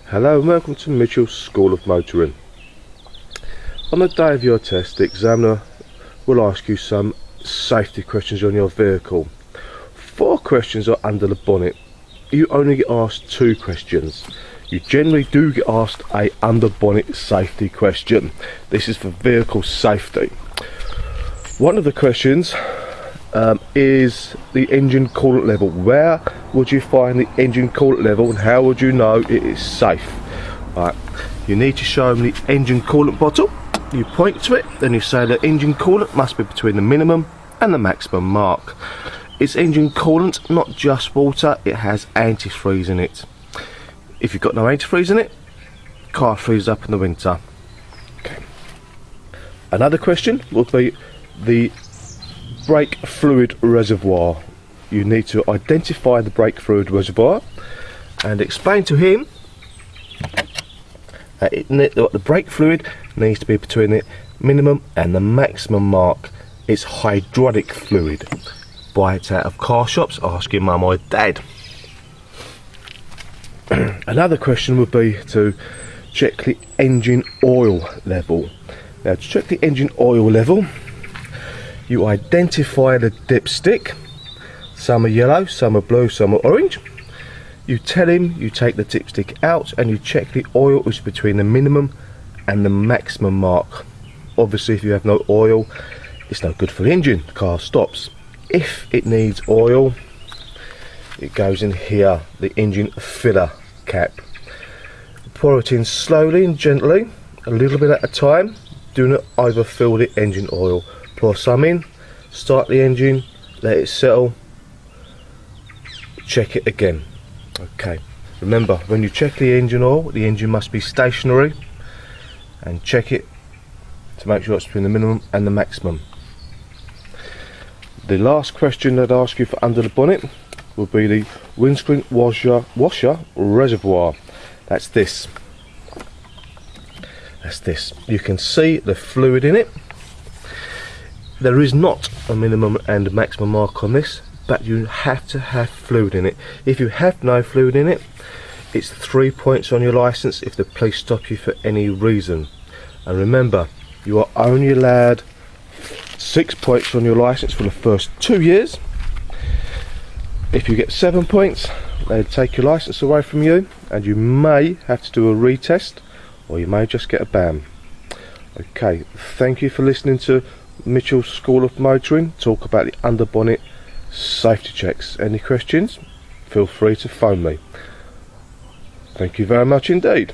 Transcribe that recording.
Hello and welcome to Mitchell's School of Motoring. On the day of your test, the examiner will ask you some safety questions on your vehicle. 4 questions are under the bonnet. You only get asked 2 questions. You generally do get asked a under bonnet safety question. This is for vehicle safety. One of the questions is the engine coolant level. Where would you find the engine coolant level and how would you know it is safe? Right, you need to show them the engine coolant bottle. You point to it, then you say the engine coolant must be between the minimum and the maximum mark. It's engine coolant, not just water. It has antifreeze in it. If you've got no antifreeze in it, car freezes up in the winter. Okay. Another question will be the brake fluid reservoir. You need to identify the brake fluid reservoir and explain to him that the brake fluid needs to be between the minimum and the maximum mark. It's hydraulic fluid. Buy it out of car shops, ask your mum or dad. Another question would be to check the engine oil level. Now, to check the engine oil level, you identify the dipstick. Some are yellow, some are blue, some are orange. You tell him you take the dipstick out and you check the oil is between the minimum and the maximum mark. Obviously, if you have no oil, it's no good for the engine. The car stops. If it needs oil, it goes in here, the engine filler cap. Pour it in slowly and gently, a little bit at a time. Do not overfill the engine oil. Pour some in, start the engine, let it settle, check it again. Okay, remember, when you check the engine oil, the engine must be stationary, and check it to make sure it's between the minimum and the maximum. The last question I'd ask you for under the bonnet will be the windscreen washer reservoir. That's this. That's this. You can see the fluid in it. There is not a minimum and maximum mark on this, but you have to have fluid in it. If you have no fluid in it, it's 3 points on your license if the police stop you for any reason. And remember, you are only allowed 6 points on your license for the first 2 years. If you get 7 points, they take your license away from you and you may have to do a retest, or you may just get a ban. Okay, thank you for listening to Mitchell's School of Motoring talk about the under bonnet safety checks. Any questions? Feel free to phone me. Thank you very much indeed.